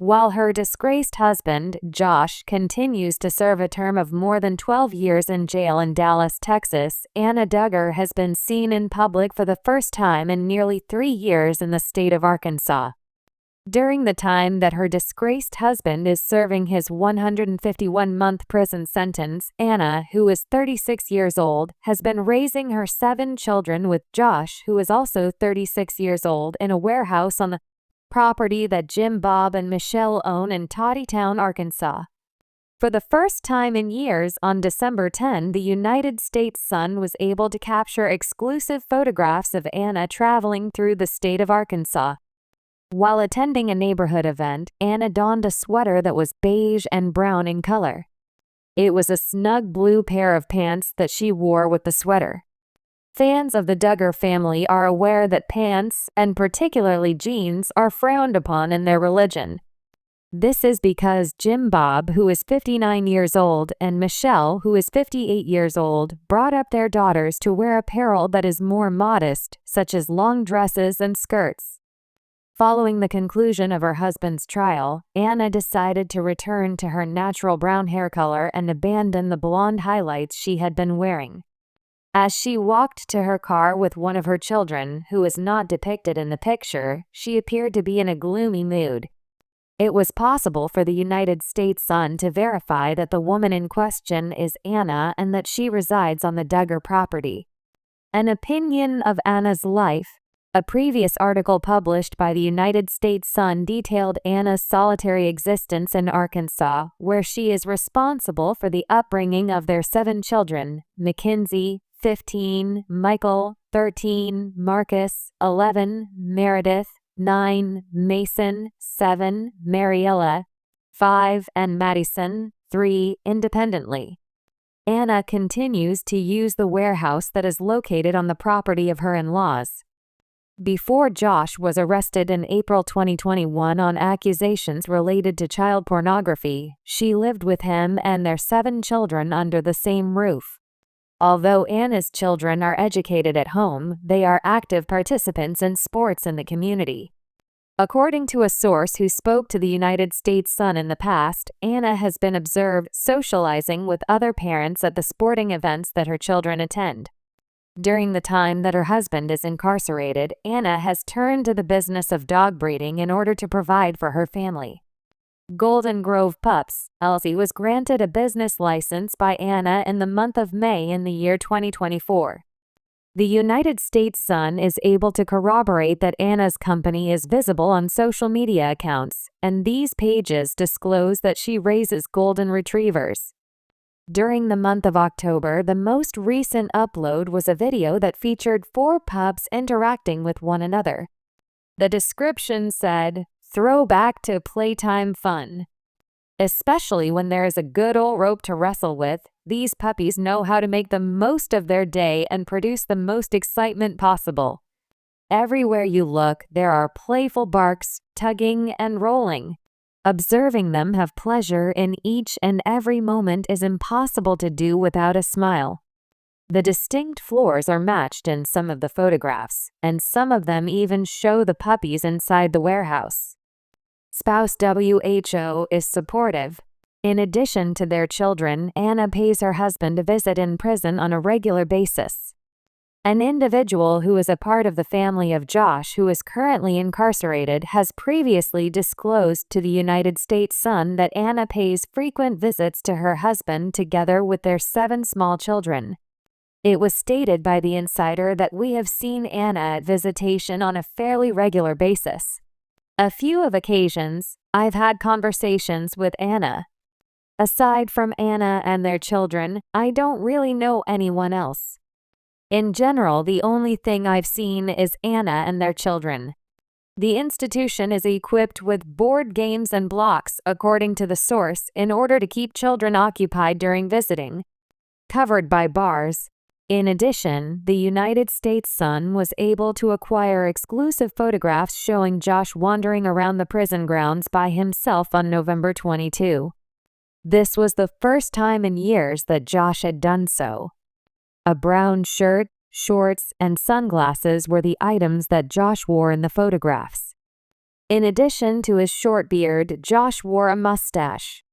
While her disgraced husband, Josh, continues to serve a term of more than 12 years in jail in Dallas, Texas, Anna Duggar has been seen in public for the first time in nearly 3 years in the state of Arkansas. During the time that her disgraced husband is serving his 151-month prison sentence, Anna, who is 36 years old, has been raising her 7 children with Josh, who is also 36 years old, in a warehouse on the property that Jim, Bob, and Michelle own in Toddytown, Arkansas. For the first time in years, on December 10, the United States Sun was able to capture exclusive photographs of Anna traveling through the state of Arkansas. While attending a neighborhood event, Anna donned a sweater that was beige and brown in color. It was a snug blue pair of pants that she wore with the sweater. Fans of the Duggar family are aware that pants, and particularly jeans, are frowned upon in their religion. This is because Jim Bob, who is 59 years old, and Michelle, who is 58 years old, brought up their daughters to wear apparel that is more modest, such as long dresses and skirts. Following the conclusion of her husband's trial, Anna decided to return to her natural brown hair color and abandon the blonde highlights she had been wearing. As she walked to her car with one of her children, who is not depicted in the picture, she appeared to be in a gloomy mood. It was possible for the United States Sun to verify that the woman in question is Anna and that she resides on the Duggar property. An opinion of Anna's life. A previous article published by the United States Sun detailed Anna's solitary existence in Arkansas, where she is responsible for the upbringing of their 7 children: Mackenzie, 15, Michael, 13, Marcus, 11, Meredith, 9, Mason, 7, Mariella, 5, and Madison, 3, independently. Anna continues to use the warehouse that is located on the property of her in-laws. Before Josh was arrested in April 2021 on accusations related to child pornography, she lived with him and their 7 children under the same roof. Although Anna's children are educated at home, they are active participants in sports in the community. According to a source who spoke to the United States Sun in the past, Anna has been observed socializing with other parents at the sporting events that her children attend. During the time that her husband is incarcerated, Anna has turned to the business of dog breeding in order to provide for her family. Golden Grove Pups, LLC was granted a business license by Anna in the month of May in the year 2024. The United States Sun is able to corroborate that Anna's company is visible on social media accounts, and these pages disclose that she raises golden retrievers. During the month of October, the most recent upload was a video that featured 4 pups interacting with one another. The description said, "Throwback to playtime fun." Especially when there is a good old rope to wrestle with, these puppies know how to make the most of their day and produce the most excitement possible. Everywhere you look, there are playful barks, tugging, and rolling. Observing them have pleasure in each and every moment is impossible to do without a smile. The distinct floors are matched in some of the photographs, and some of them even show the puppies inside the warehouse. Spouse WHO is supportive. In addition to their children, Anna pays her husband a visit in prison on a regular basis. An individual who is a part of the family of Josh, who is currently incarcerated, has previously disclosed to the United States Sun that Anna pays frequent visits to her husband together with their 7 small children. It was stated by the insider that we have seen Anna at visitation on a fairly regular basis. A few of occasions, I've had conversations with Anna. Aside from Anna and their children, I don't really know anyone else. In general, the only thing I've seen is Anna and their children. The institution is equipped with board games and blocks, according to the source, in order to keep children occupied during visiting. Covered by bars. In addition, the United States Sun was able to acquire exclusive photographs showing Josh wandering around the prison grounds by himself on November 22. This was the first time in years that Josh had done so. A brown shirt, shorts, and sunglasses were the items that Josh wore in the photographs. In addition to his short beard, Josh wore a mustache.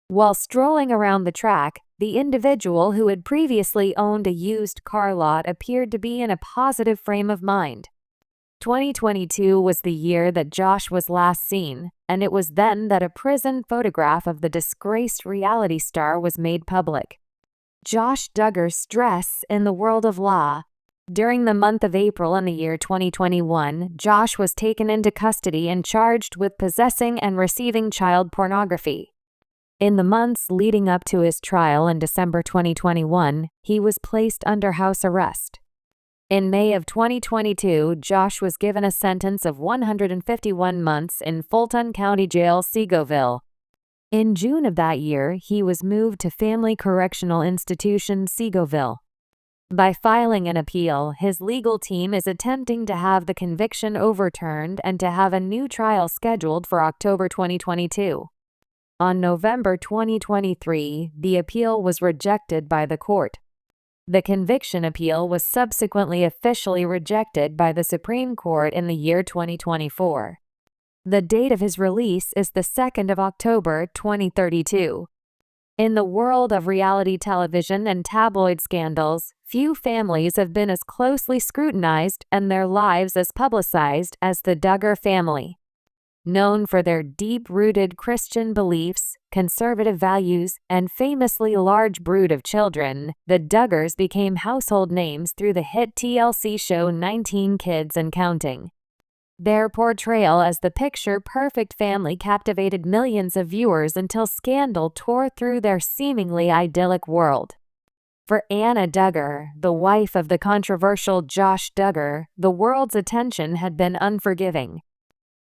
While strolling around the track, the individual who had previously owned a used car lot appeared to be in a positive frame of mind. 2022 was the year that Josh was last seen, and it was then that a prison photograph of the disgraced reality star was made public. Josh Duggar's stress in the world of law. During the month of April in the year 2021, Josh was taken into custody and charged with possessing and receiving child pornography. In the months leading up to his trial in December 2021, he was placed under house arrest. In May of 2022, Josh was given a sentence of 151 months in Fulton County Jail, Seagoville. In June of that year, he was moved to Family Correctional Institution, Seagoville. By filing an appeal, his legal team is attempting to have the conviction overturned and to have a new trial scheduled for October 2022. On November 2023, the appeal was rejected by the court. The conviction appeal was subsequently officially rejected by the Supreme Court in the year 2024. The date of his release is the 2nd of October 2032. In the world of reality television and tabloid scandals, few families have been as closely scrutinized and their lives as publicized as the Duggar family. Known for their deep-rooted Christian beliefs, conservative values, and famously large brood of children, the Duggars became household names through the hit TLC show 19 Kids and Counting. Their portrayal as the picture-perfect family captivated millions of viewers until scandal tore through their seemingly idyllic world. For Anna Duggar, the wife of the controversial Josh Duggar, the world's attention had been unforgiving.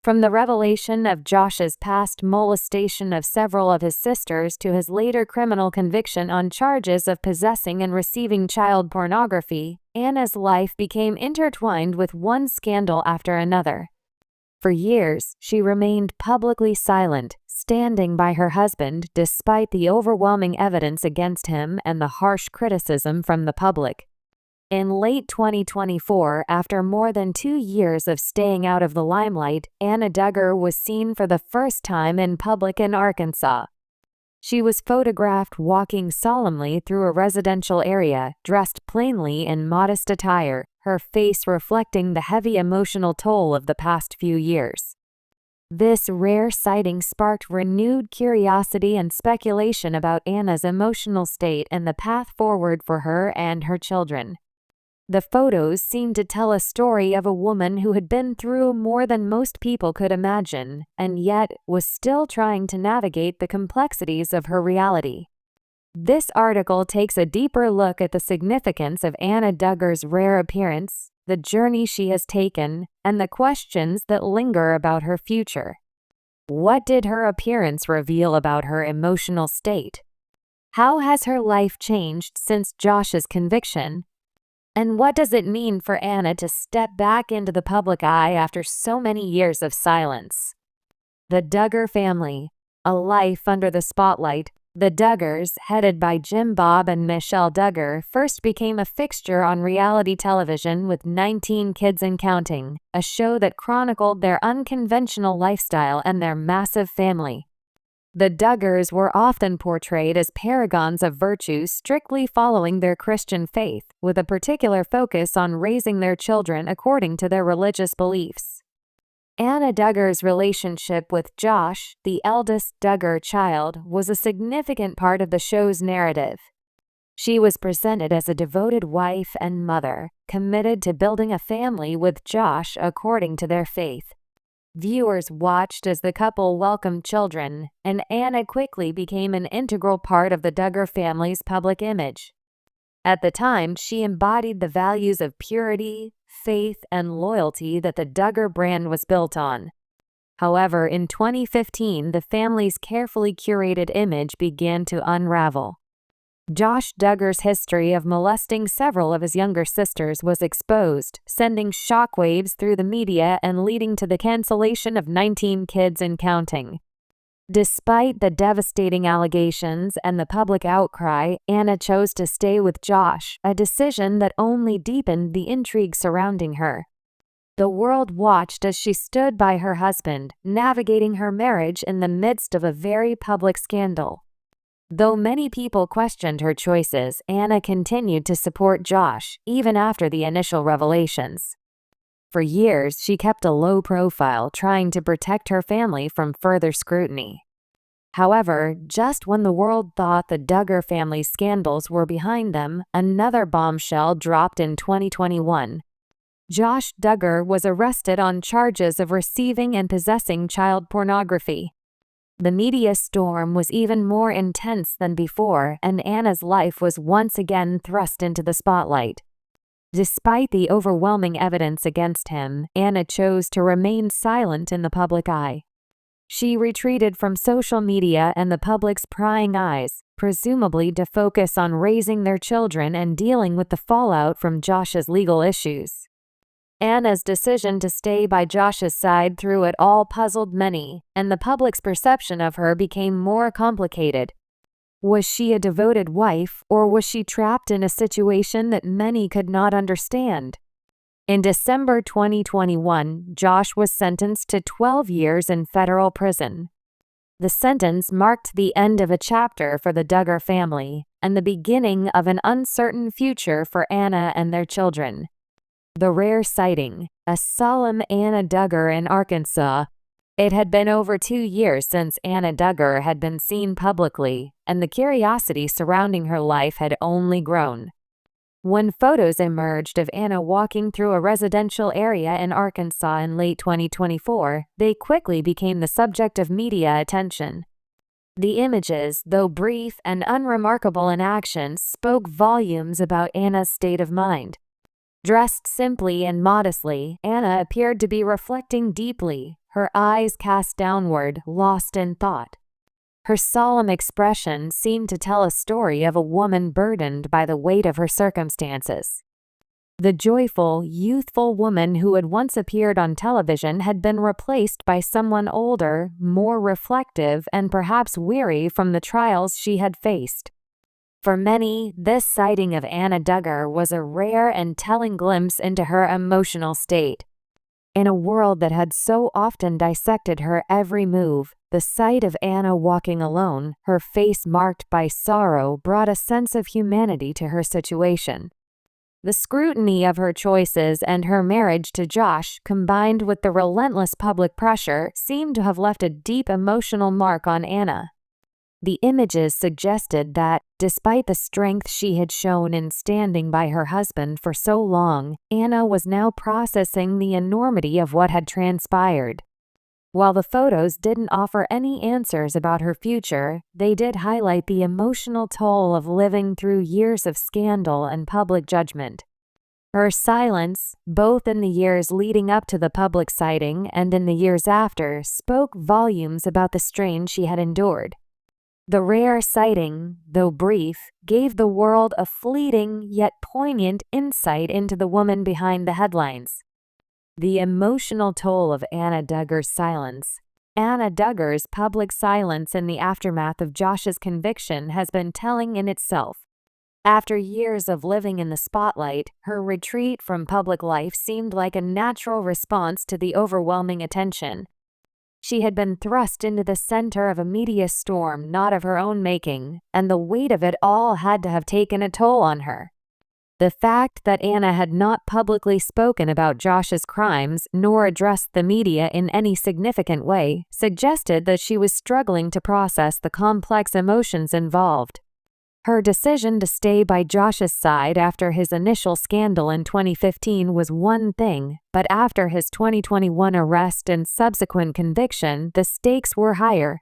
From the revelation of Josh's past molestation of several of his sisters to his later criminal conviction on charges of possessing and receiving child pornography, Anna's life became intertwined with one scandal after another. For years, she remained publicly silent, standing by her husband despite the overwhelming evidence against him and the harsh criticism from the public. In late 2024, after more than 2 years of staying out of the limelight, Anna Duggar was seen for the first time in public in Arkansas. She was photographed walking solemnly through a residential area, dressed plainly in modest attire, her face reflecting the heavy emotional toll of the past few years. This rare sighting sparked renewed curiosity and speculation about Anna's emotional state and the path forward for her and her children. The photos seemed to tell a story of a woman who had been through more than most people could imagine, and yet was still trying to navigate the complexities of her reality. This article takes a deeper look at the significance of Anna Duggar's rare appearance, the journey she has taken, and the questions that linger about her future. What did her appearance reveal about her emotional state? How has her life changed since Josh's conviction? And what does it mean for Anna to step back into the public eye after so many years of silence? The Duggar family. A life under the spotlight. The Duggars, headed by Jim Bob and Michelle Duggar, first became a fixture on reality television with 19 Kids and Counting, a show that chronicled their unconventional lifestyle and their massive family. The Duggars were often portrayed as paragons of virtue, strictly following their Christian faith, with a particular focus on raising their children according to their religious beliefs. Anna Duggar's relationship with Josh, the eldest Duggar child, was a significant part of the show's narrative. She was presented as a devoted wife and mother, committed to building a family with Josh according to their faith. Viewers watched as the couple welcomed children, and Anna quickly became an integral part of the Duggar family's public image. At the time, she embodied the values of purity, faith, and loyalty that the Duggar brand was built on. However, in 2015, the family's carefully curated image began to unravel. Josh Duggar's history of molesting several of his younger sisters was exposed, sending shockwaves through the media and leading to the cancellation of 19 Kids and Counting. Despite the devastating allegations and the public outcry, Anna chose to stay with Josh, a decision that only deepened the intrigue surrounding her. The world watched as she stood by her husband, navigating her marriage in the midst of a very public scandal. Though many people questioned her choices, Anna continued to support Josh, even after the initial revelations. For years, she kept a low profile, trying to protect her family from further scrutiny. However, just when the world thought the Duggar family's scandals were behind them, another bombshell dropped in 2021. Josh Duggar was arrested on charges of receiving and possessing child pornography. The media storm was even more intense than before, and Anna's life was once again thrust into the spotlight. Despite the overwhelming evidence against him, Anna chose to remain silent in the public eye. She retreated from social media and the public's prying eyes, presumably to focus on raising their children and dealing with the fallout from Josh's legal issues. Anna's decision to stay by Josh's side through it all puzzled many, and the public's perception of her became more complicated. Was she a devoted wife, or was she trapped in a situation that many could not understand? In December 2021, Josh was sentenced to 12 years in federal prison. The sentence marked the end of a chapter for the Duggar family, and the beginning of an uncertain future for Anna and their children. The rare sighting, a solemn Anna Duggar in Arkansas. It had been over 2 years since Anna Duggar had been seen publicly, and the curiosity surrounding her life had only grown. When photos emerged of Anna walking through a residential area in Arkansas in late 2024, they quickly became the subject of media attention. The images, though brief and unremarkable in action, spoke volumes about Anna's state of mind. Dressed simply and modestly, Anna appeared to be reflecting deeply, her eyes cast downward, lost in thought. Her solemn expression seemed to tell a story of a woman burdened by the weight of her circumstances. The joyful, youthful woman who had once appeared on television had been replaced by someone older, more reflective, and perhaps weary from the trials she had faced. For many, this sighting of Anna Duggar was a rare and telling glimpse into her emotional state. In a world that had so often dissected her every move, the sight of Anna walking alone, her face marked by sorrow, brought a sense of humanity to her situation. The scrutiny of her choices and her marriage to Josh, combined with the relentless public pressure, seemed to have left a deep emotional mark on Anna. The images suggested that, despite the strength she had shown in standing by her husband for so long, Anna was now processing the enormity of what had transpired. While the photos didn't offer any answers about her future, they did highlight the emotional toll of living through years of scandal and public judgment. Her silence, both in the years leading up to the public sighting and in the years after, spoke volumes about the strain she had endured. The rare sighting, though brief, gave the world a fleeting yet poignant insight into the woman behind the headlines. The emotional toll of Anna Duggar's silence. Anna Duggar's public silence in the aftermath of Josh's conviction has been telling in itself. After years of living in the spotlight, her retreat from public life seemed like a natural response to the overwhelming attention. She had been thrust into the center of a media storm not of her own making, and the weight of it all had to have taken a toll on her. The fact that Anna had not publicly spoken about Josh's crimes nor addressed the media in any significant way suggested that she was struggling to process the complex emotions involved. Her decision to stay by Josh's side after his initial scandal in 2015 was one thing, but after his 2021 arrest and subsequent conviction, the stakes were higher.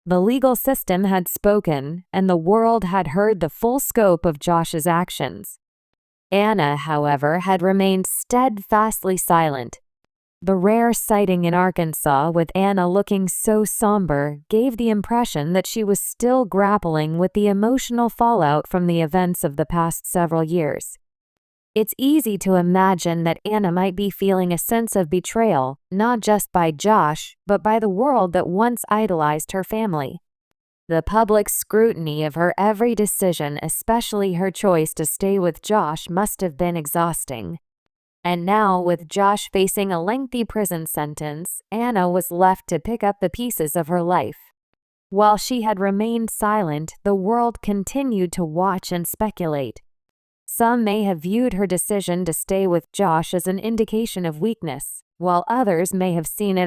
The legal system had spoken, and the world had heard the full scope of Josh's actions. Anna, however, had remained steadfastly silent. The rare sighting in Arkansas with Anna looking so somber gave the impression that she was still grappling with the emotional fallout from the events of the past several years. It's easy to imagine that Anna might be feeling a sense of betrayal, not just by Josh, but by the world that once idolized her family. The public scrutiny of her every decision, especially her choice to stay with Josh, must have been exhausting. And now, with Josh facing a lengthy prison sentence, Anna was left to pick up the pieces of her life. While she had remained silent, the world continued to watch and speculate. Some may have viewed her decision to stay with Josh as an indication of weakness, while others may have seen it